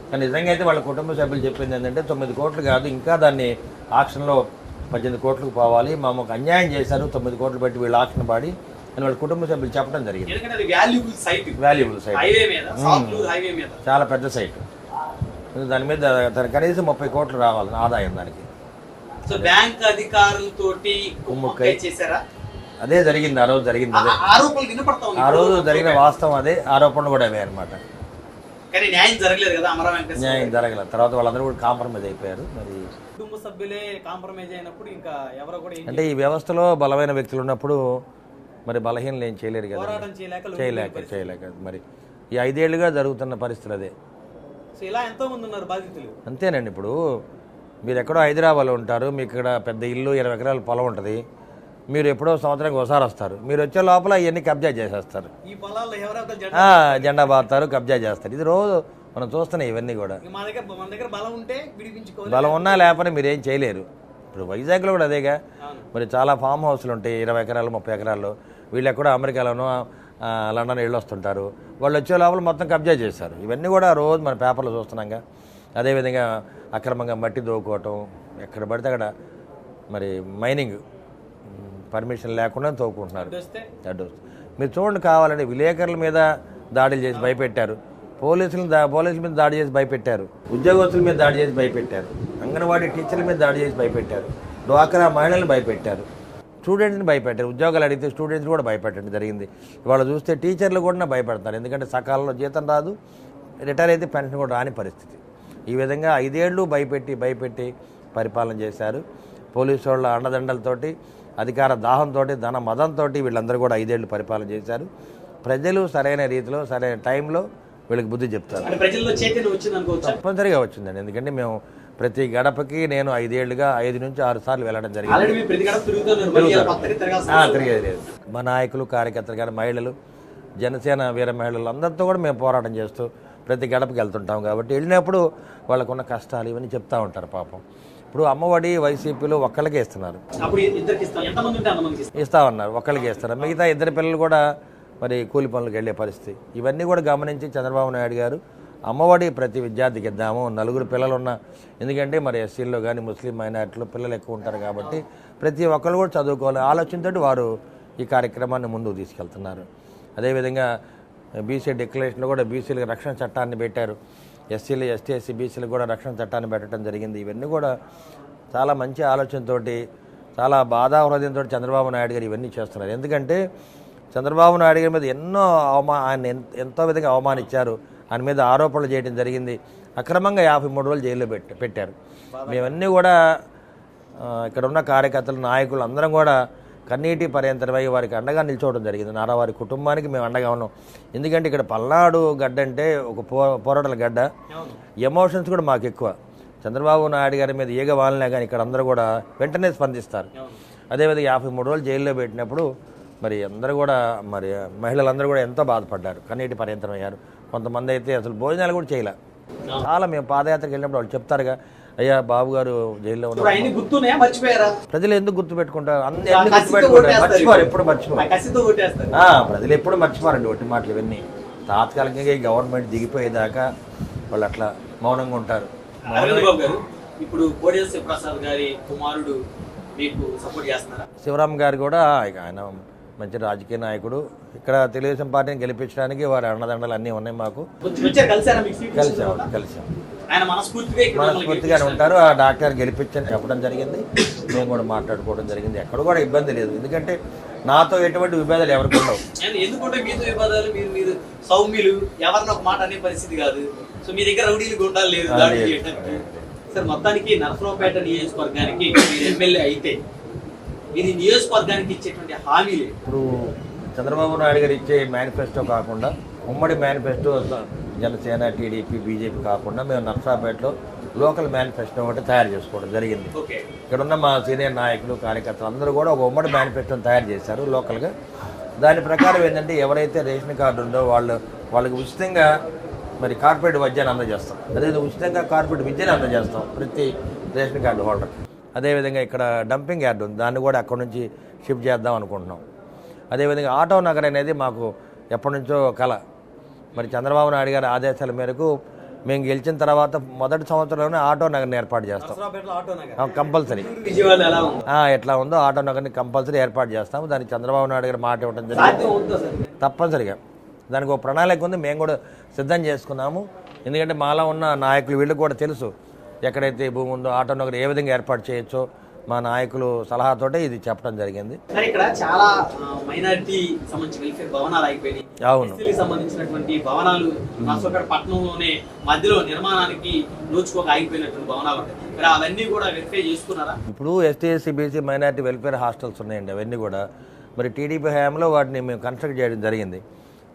కానీ నిజంగా అయితే వాళ్ళ కుటుంబ సభ్యులు చెప్పింది ఏంటంటే 9 కోట్లు కాదు, ఇంకా దాన్ని ఆక్షన్లో 18 కోట్లకు పోవాలి, మాకు అన్యాయం చేశారు, 9 కోట్లు పెట్టి వీళ్ళు ఆక్షన్ పాడి అని వాళ్ళ కుటుంబ సభ్యులు చెప్పడం జరిగింది. వాల్యుబుల్ సైట్, చాలా పెద్ద సైట్. దాని మీద కనీసం 30 కోట్లు రావాలి ఆదాయం దానికి. బ్యాంక్ అధికారులతోటి చేశారా? అదే జరిగింది, ఆ రోజు జరిగింది. అదే ఆ రోజు జరిగిన వాస్తవం, అదే ఆరోపణలు కూడా అవే అనమాట. న్యాయం జరగలేదు కదా, న్యాయం జరగలేదు. తర్వాత వాళ్ళందరూ కూడా కాంప్రమైజ్ అయిపోయారు. మరి కుటుంబ సభ్యులే కాంప్రమైజ్ అయినప్పుడు ఇంకా ఎవరు కూడా అంటే ఈ వ్యవస్థలో బలమైన వ్యక్తులు ఉన్నప్పుడు మరి బలహీనలు ఏం చేయలేరు కదా, చేయలేక మరి ఈ 5 ఏళ్లుగా జరుగుతున్న పరిస్థితులు అదే. ఇలా ఎంతో మంది ఉన్నారు బాధితులు. అంతేనండి. ఇప్పుడు మీరు ఎక్కడో హైదరాబాద్లో ఉంటారు, మీకు ఇక్కడ పెద్ద ఇల్లు 20 ఎకరాల పొలం ఉంటుంది, మీరు ఎప్పుడో సంవత్సరానికి ఒకసారి వస్తారు, మీరు వచ్చే లోపల ఇవన్నీ కబ్జా చేసేస్తారు, జెండా బారుతారు, కబ్జా చేస్తారు. ఇది రోజు మనం చూస్తున్నాయి ఇవన్నీ కూడా. బలం ఉన్నా లేకపోతే మీరు ఏం చేయలేరు. ఇప్పుడు వైజాగ్లో కూడా అదేగా, మరి చాలా ఫామ్ హౌస్లు ఉంటాయి 20 ఎకరాలు 30 ఎకరాల్లో. వీళ్ళు ఎక్కడో అమెరికాలోనో లండన్ వెళ్ళి వస్తుంటారు, వాళ్ళు వచ్చే లోపల మొత్తం కబ్జా చేశారు. ఇవన్నీ కూడా రోజు మన పేపర్లో చూస్తున్నాంగా. అదేవిధంగా అక్రమంగా మట్టి దోవుకోవటం, ఎక్కడ పడితే అక్కడ మరి మైనింగ్ పర్మిషన్ లేకుండా తోకుంటున్నారు. అడ్డు మీరు చూడండి, కావాలంటే విలేకరుల మీద దాడులు చేసి భయపెట్టారు, పోలీసుల మీద దాడి చేసి భయపెట్టారు, ఉద్యోగస్తుల మీద దాడి చేసి భయపెట్టారు, అంగన్వాడీ టీచర్ల మీద దాడి చేసి భయపెట్టారు, డ్వాక్రా మహిళలను భయపెట్టారు, స్టూడెంట్స్ని భయపెట్టారు, ఉద్యోగాలు అడిగితే స్టూడెంట్స్ కూడా భయపెట్టడం జరిగింది. ఇవాళ చూస్తే టీచర్లు కూడా భయపడతారు, ఎందుకంటే సకాలంలో జీతం రాదు, రిటైర్ అయితే పెన్షన్ కూడా రాని పరిస్థితి. ఈ విధంగా 5 ఏళ్ళు భయపెట్టి పరిపాలన చేశారు. పోలీసు వాళ్ళ అండదండలతోటి, అధికార దాహంతో, ధన మదంతో వీళ్ళందరూ కూడా 5 ఏళ్ళు పరిపాలన చేశారు. ప్రజలు సరైన రీతిలో సరైన టైంలో వీళ్ళకి బుద్ధి చెప్తారు. తప్పనిసరిగా వచ్చిందండి. ఎందుకంటే మేము ప్రతి గడపకి నేను 5 ఏళ్ళుగా 5 నుంచి 6 సార్లు వెళ్ళడం జరిగింది. తిరిగేది లేదు. మా నాయకులు, కార్యకర్తలు కానీ, మహిళలు, జనసేన వీర మహిళలు అందరితో కూడా మేము పోరాటం చేస్తూ ప్రతి గడపకి వెళ్తుంటాం. కాబట్టి వెళ్ళినప్పుడు వాళ్ళకున్న కష్టాలు ఇవన్నీ చెప్తూ ఉంటారు. పాపం ఇప్పుడు అమ్మఒడి వైసీపీలో ఒక్కళ్ళకే ఇస్తున్నారు, ఇస్తామన్నారు, ఒక్కళ్ళకే ఇస్తున్నారు. మిగతా 2 పిల్లలు కూడా మరి కూలి పనులకు వెళ్ళే పరిస్థితి. ఇవన్నీ కూడా గమనించి చంద్రబాబు నాయుడు గారు అమ్మఒడి ప్రతి విద్యార్థికి ఇద్దాము, 4 పిల్లలు ఉన్న, ఎందుకంటే మరి ఎస్సీల్లో కానీ ముస్లిం మైనారిటీలో పిల్లలు ఎక్కువ ఉంటారు కాబట్టి ప్రతి ఒక్కరు కూడా చదువుకోవాలి ఆలోచనతో వారు ఈ కార్యక్రమాన్ని ముందుకు తీసుకెళ్తున్నారు. అదేవిధంగా బీసీ డిక్లరేషన్లో కూడా బీసీలకు రక్షణ చట్టాన్ని పెట్టారు, ఎస్సీలు ఎస్టీ ఎస్సీ బీసీలకు కూడా రక్షణ చట్టాన్ని పెట్టడం జరిగింది. ఇవన్నీ కూడా చాలా మంచి ఆలోచనతోటి, చాలా బాధా హృదయంతో చంద్రబాబు నాయుడు గారు ఇవన్నీ చేస్తున్నారు. ఎందుకంటే చంద్రబాబు నాయుడు గారి మీద ఆయన ఎంతో విధంగా అవమానించారు, ఆయన మీద ఆరోపణలు చేయడం జరిగింది, అక్రమంగా 53 రోజులు జైల్లో పెట్టారు. మేమన్నీ కూడా ఇక్కడ ఉన్న కార్యకర్తలు, నాయకులు అందరం కూడా కన్నీటి పర్యంతరమై వారికి అండగా నిల్చోవడం జరిగింది. వారి కుటుంబానికి మేము అండగా ఉన్నాం. ఎందుకంటే ఇక్కడ పల్నాడు గడ్డ అంటే ఒక పోరాటాల గడ్డ, ఎమోషన్స్ కూడా మాకు ఎక్కువ. చంద్రబాబు నాయుడు గారి మీద ఏగ వాలినా కానీ ఇక్కడ అందరూ కూడా వెంటనే స్పందిస్తారు. అదేవిధంగా 53 రోజులు జైల్లో పెట్టినప్పుడు మరి అందరూ కూడా మరి మహిళలందరూ కూడా ఎంతో బాధపడ్డారు, కన్నీటి పర్యంతరం అయ్యారు. కొంతమంది అయితే అసలు భోజనాలు కూడా చేయలే. చాలా మేము పాదయాత్రకు వెళ్ళినప్పుడు వాళ్ళు చెప్తారుగా, అయ్యా బాబు గారు జైల్లో ఉన్నారు. ప్రజలు ఎందుకు గుర్తు పెట్టుకుంటారు? మర్చిపోరు, ఎప్పుడు మర్చిపోరు. ప్రజలు ఎప్పుడు మర్చిపోరండి ఒట్టి మాటలు ఇవన్నీ. తాత్కాలికంగా ఈ గవర్నమెంట్ దిగిపోయేదాకా వాళ్ళు అట్లా మౌనంగా ఉంటారు. ఇప్పుడు కోడెల శివప్రసాద్ గారి కుమారుడు మీకు సపోర్ట్ చేస్తున్నారా? శివరామ్ గారు కూడా ఆయన మంచి రాజకీయ నాయకుడు. ఇక్కడ తెలుగుదేశం పార్టీని గెలిపించడానికి వారి అండదండలు అన్నీ ఉన్నాయి మాకు. కలిసాం. ఆయన మనస్ఫూర్తిగా ఇక్కడ మమ్మల్ని మనస్ఫూర్తిగానే ఉంటారు. ఆ డాక్టర్ గెలిపించని చెప్పడం జరిగింది, మేము కూడా మాట్లాడుకోవడం జరిగింది. ఎక్కడ కూడా ఇబ్బంది లేదు, ఎందుకంటే నాతో ఎటువంటి విభేదాలు ఎవరికి ఉండవు. ఎందుకంటే మీతో వివాదాలు, మీరు సౌమ్యులు, ఎవరిని ఒక మాట అనే పరిస్థితి కాదు. సో మీ దగ్గర రౌడీలు గుండాలు లేదు దాడి చేయడానికి. సార్ మొత్తానికి నరసరావుపేట నియోజకవర్గానికి మీరు ఎమ్మెల్యే అయితే ఇది నియోజకవర్గానికి ఇచ్చేటువంటి హామీలు ఇప్పుడు చంద్రబాబు నాయుడు గారు ఇచ్చే మేనిఫెస్టో కాకుండా ఉమ్మడి మేనిఫెస్టో జనసేన, టీడీపీ, బీజేపీ కాకుండా మేము నరసరావుపేటలో లోకల్ మేనిఫెస్టో ఒకటి తయారు చేసుకోవడం జరిగింది. ఇక్కడ ఉన్న మా సీనియర్ నాయకులు, కార్యకర్తలు అందరూ కూడా ఒక ఉమ్మడి మేనిఫెస్టోని తయారు చేశారు లోకల్గా. దాని ప్రకారం ఏంటంటే ఎవరైతే రేషన్ కార్డు ఉందో వాళ్ళకి ఉచితంగా మరి కార్పొరేట్ వైద్యాన్ని అందజేస్తాం, అదేవిధంగా ఉచితంగా కార్పొరేట్ విద్యను అందజేస్తాం ప్రతి రేషన్ కార్డు హోల్డర్. అదేవిధంగా ఇక్కడ డంపింగ్ యార్డ్ ఉంది, దాన్ని కూడా అక్కడ నుంచి షిఫ్ట్ చేద్దాం అనుకుంటున్నాం. అదేవిధంగా ఆటో నగర్ అనేది మాకు ఎప్పటి నుంచో కళ. మరి చంద్రబాబు నాయుడు గారి ఆదేశాల మేరకు మేము గెలిచిన తర్వాత మొదటి సంవత్సరంలోనే ఆటో నగర్ని ఏర్పాటు చేస్తాం కంపల్సరీ. ఎట్లా ఉందో ఆటో నగర్ని కంపల్సరీ ఏర్పాటు చేస్తాము. దానికి చంద్రబాబు నాయుడు గారు మాట ఇవ్వడం జరిగింది తప్పనిసరిగా. దానికి ఒక ప్రణాళిక ఉంది, మేము కూడా సిద్ధం చేసుకున్నాము. ఎందుకంటే మాలో ఉన్న నాయకులు వీళ్ళకి కూడా తెలుసు ఎక్కడైతే భూమి ఉందో ఆటో నగర్ ఏ విధంగా ఏర్పాటు చేయొచ్చో మా నాయకులు సలహాతోటే ఇది చెప్పడం జరిగింది. ఇక్కడ చాలా మైనారిటీ సంబంధించిన వెల్ఫేర్ భవనాలు అయిపోయినాయి. అవును, సంబంధించినటువంటి భవనాలు నర్సరావుపేట పట్టణంలోనే మధ్యలో నిర్మాణానికి నోచుకోక ఆగిపోయినటువంటి భవనాలు ఉంటాయి. మరి అవన్నీ కూడా వెరిఫై చేసుకున్నారా? ఇప్పుడు ST, SC, BC, minority welfare hostels ఉన్నాయండి. అవన్నీ కూడా మరి టీడీపీ హయాంలో వాటిని మేము కన్స్ట్రక్ట్ చేయడం జరిగింది.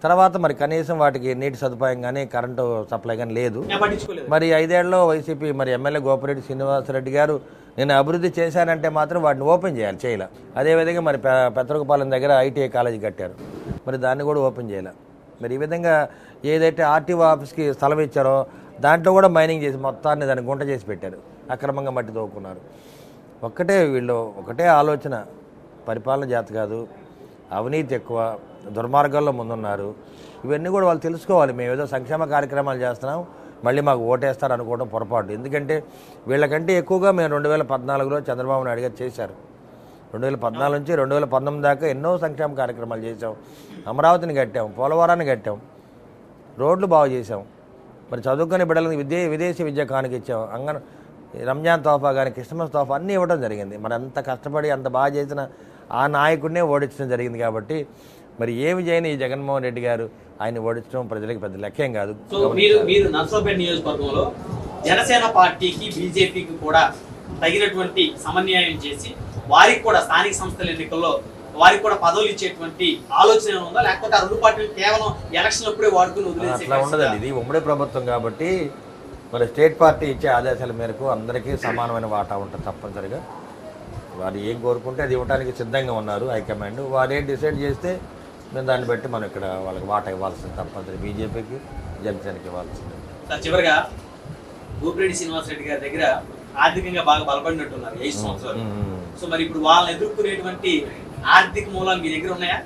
తర్వాత మరి కనీసం వాటికి నీటి సదుపాయం కానీ కరెంటు సప్లై కానీ లేదు. మరి 5 ఏళ్లలో వైసీపీ మరి ఎమ్మెల్యే గోపిరెడ్డి శ్రీనివాసరెడ్డి గారు నేను అభివృద్ధి చేశానంటే మాత్రం వాటిని ఓపెన్ చేయలే. అదేవిధంగా మరి పెత్తరకపాలెం దగ్గర ఐటీఐ కాలేజీ కట్టారు, మరి దాన్ని కూడా ఓపెన్ చేయలే. మరి ఈ విధంగా ఏదైతే ఆర్టీఓ ఆఫీస్కి స్థలం ఇచ్చారో దాంట్లో కూడా మైనింగ్ చేసి మొత్తాన్ని దాన్ని గుంట చేసి పెట్టారు, అక్రమంగా మట్టి తవ్వుకున్నారు. ఒకటే ఆలోచన, పరిపాలన చేత కాదు, అవినీతి ఎక్కువ, దుర్మార్గాల్లో ముందున్నారు. ఇవన్నీ కూడా వాళ్ళు తెలుసుకోవాలి. మేము ఏదో సంక్షేమ కార్యక్రమాలు చేస్తున్నాం, మళ్ళీ మాకు ఓటేస్తారు అనుకోవడం పొరపాటు. ఎందుకంటే వీళ్ళకంటే ఎక్కువగా మేము 2014లో చంద్రబాబు నాయుడు గారు చేశారు. 2014 నుంచి 2019 దాకా ఎన్నో సంక్షేమ కార్యక్రమాలు చేసాం. అమరావతిని కట్టాం, పోలవరాన్ని కట్టాం, రోడ్లు బాగు చేసాం. మరి చదువుకునే బిడ్డలకు విదేశీ విద్య కానుక ఇచ్చాం. రంజాన్ తోఫా కానీ క్రిస్మస్ తోఫా అన్నీ ఇవ్వడం జరిగింది. మరి అంత కష్టపడి అంత బాగా చేసిన ఆ నాయకుడినే ఓడించడం జరిగింది. కాబట్టి మరి ఏమి చేయని ఈ జగన్మోహన్ రెడ్డి గారు ఆయన ఓడించడం ప్రజలకు పెద్ద లెక్కేం కాదు. మీరు నర్సరావుపేట నియోజకవర్గంలో జనసేన పార్టీకి, బీజేపీకి కూడా తగినటువంటి సమన్వయం చేసి వారికి కూడా స్థానిక సంస్థల ఎన్నికల్లో వారికి కూడా పదవులు ఇచ్చేటువంటి ఆలోచన ఉందా, లేకపోతే ఆ రెండు పార్టీలు కేవలం ఎలక్షన్ అప్పుడే వాడుకుని వదిలేసి? అట్లా ఉండదండి, ఇది ఉమ్మడి ప్రభుత్వం కాబట్టి మరి స్టేట్ పార్టీ ఇచ్చే ఆదేశాల మేరకు అందరికీ సమానమైన వాటా ఉంటుంది తప్పనిసరిగా. వారు ఏం కోరుకుంటే అది ఇవ్వడానికి సిద్ధంగా ఉన్నారు హైకమాండ్. వారు ఏం డిసైడ్ చేస్తే మేము దాన్ని బట్టి మనం ఇక్కడ వాళ్ళకి వాటా ఇవ్వాల్సింది తప్పనిసరి, బీజేపీకి, జనసేనకి ఇవ్వాల్సింది. చివరిగా గోపిరెడ్డి శ్రీనివాసరెడ్డి గారి దగ్గర ఆర్థికంగా బాగా బలపడినట్టున్నారు 5 సంవత్సరాలు. సో మరి ఇప్పుడు వాళ్ళని ఎదుర్కొనేటువంటి ఆర్థిక మూలాలు మీ దగ్గర ఉన్నాయా?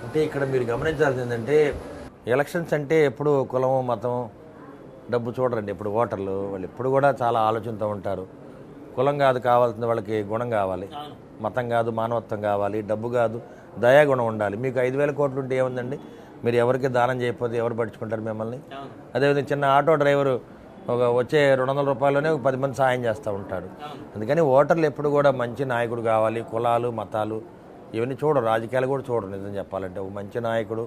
అంటే ఇక్కడ మీరు గమనించాల్సింది ఏంటంటే ఎలక్షన్స్ అంటే ఎప్పుడు కులం, మతం, డబ్బు చూడరండి. ఇప్పుడు ఓటర్లు వాళ్ళు ఎప్పుడు కూడా చాలా ఆలోచనతో ఉంటారు. కులం కాదు కావాల్సింది, వాళ్ళకి గుణం కావాలి, మతం కాదు మానవత్వం కావాలి, డబ్బు కాదు దయాగుణం ఉండాలి. మీకు 5,000 కోట్లు ఉంటే ఏముందండి, మీరు ఎవరికి దానం చేయకపోతే ఎవరు పట్టించుకుంటారు మిమ్మల్ని? అదేవిధంగా చిన్న ఆటో డ్రైవరు వచ్చే 200 రూపాయల్లోనే 10 మంది సాయం చేస్తూ ఉంటాడు. అందుకని ఓటర్లు ఎప్పుడు కూడా మంచి నాయకుడు కావాలి. కులాలు, మతాలు ఇవన్నీ చూడరు, రాజకీయాలు కూడా చూడరు. నిజం చెప్పాలంటే ఒక మంచి నాయకుడు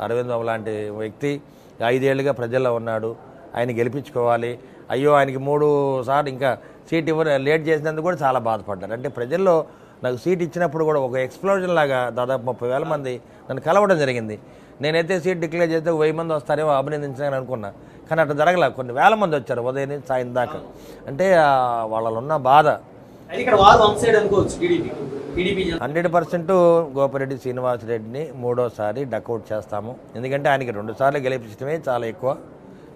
అరవింద్ బాబు లాంటి వ్యక్తి 5 ఏళ్ళుగా ప్రజల్లో ఉన్నాడు, ఆయన గెలిపించుకోవాలి. అయ్యో ఆయనకి 3 సార్లు ఇంకా సీట్ లేట్ చేసినందుకు కూడా చాలా బాధపడ్డారు. అంటే ప్రజల్లో నాకు సీట్ ఇచ్చినప్పుడు కూడా ఒక ఎక్స్ప్లోజన్ లాగా దాదాపు 30,000 మంది నన్ను కలవడం జరిగింది. నేనైతే సీట్ డిక్లేర్ చేస్తే 1000 మంది వస్తారేమో అభినందించాలని అనుకున్నా, కానీ అట్లా జరగలే. కొన్ని వేల మంది వచ్చారు ఉదయం నుంచి సాయం దాకా. అంటే వాళ్ళలో ఉన్న బాధ 100% గోపిరెడ్డి శ్రీనివాసరెడ్డిని 3వసారి డకౌట్ చేస్తాము. ఎందుకంటే ఆయనకి 2 సార్లు గెలిపించడమే చాలా ఎక్కువ.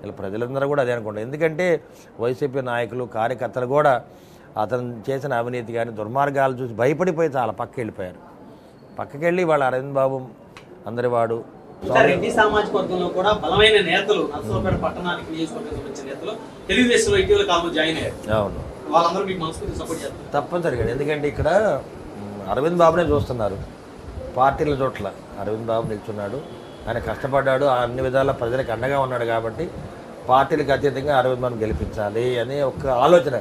ఇలా ప్రజలందరూ కూడా అదే అనుకుంటారు. ఎందుకంటే వైసీపీ నాయకులు, కార్యకర్తలు కూడా అతను చేసిన అవినీతి కానీ దుర్మార్గాలు చూసి భయపడిపోయి చాలా పక్కకి వెళ్ళిపోయారు. పక్కకి వెళ్ళి వాళ్ళ అరవింద్ బాబు అందరివాడు రెడ్డి సామాజిక వర్గంలో కూడా బలమైన నేతలు నర్సరావుపేట పట్టణానికి నియోజకవర్గం సంబంధించిన నేతలు తెలుగుదేశంలో ఇటీవల కాలంలో జాయిన్ అయ్యారు. అవును, వాళ్ళందరూ మీకు మనస్ఫూర్తిగా సపోర్ట్ చేస్తారు తప్పనిసరిగా. ఎందుకంటే ఇక్కడ అరవింద్ బాబునే చూస్తున్నారు, పార్టీల చోట్ల అరవింద్ బాబు నిల్చున్నాడు. ఆయన కష్టపడ్డాడు, అన్ని విధాల ప్రజలకు అండగా ఉన్నాడు. కాబట్టి పార్టీలకు అతీతంగా అరవింద్ బాబుని గెలిపించాలి అని ఒక ఆలోచన.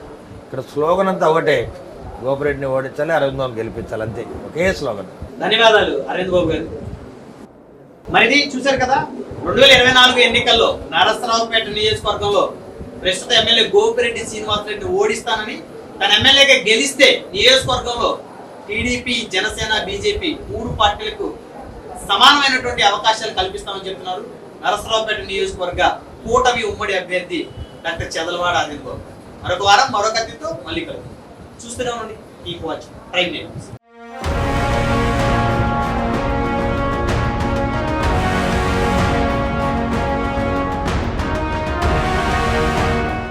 ఇక్కడ స్లోగన్ అంతా ఒకటే, గోపిరెడ్డిని ఓడించాలి, అరవింద్ బాబుని గెలిపించాలి, అంతే, ఒకే స్లోగన్. ధన్యవాదాలు అరవింద్ బాబు గారు. మరిది చూశారు కదా, 2024 ఎన్నికల్లో నరసరావుపేట నియోజకవర్గంలో ప్రస్తుత ఎమ్మెల్యే గోపిరెడ్డి శ్రీనివాసరెడ్డిని ఓడిస్తానని, తన ఎమ్మెల్యేగా గెలిస్తే నియోజకవర్గంలో టీడీపీ, జనసేన, బీజేపీ 3 పార్టీలకు సమానమైనటువంటి అవకాశాలు కల్పిస్తామని చెప్తున్నారు నరసరావుపేట నియోజకవర్గ కూటమి ఉమ్మడి అభ్యర్థి డాక్టర్ చదలవాడ అరవింద్ బాబు. మరొక వారం మరొక అతిథితో మళ్ళీ కలుగుతాం. చూస్తూనే ఉండండి ఈ వాచ్ ప్రైమ్ న్యూస్.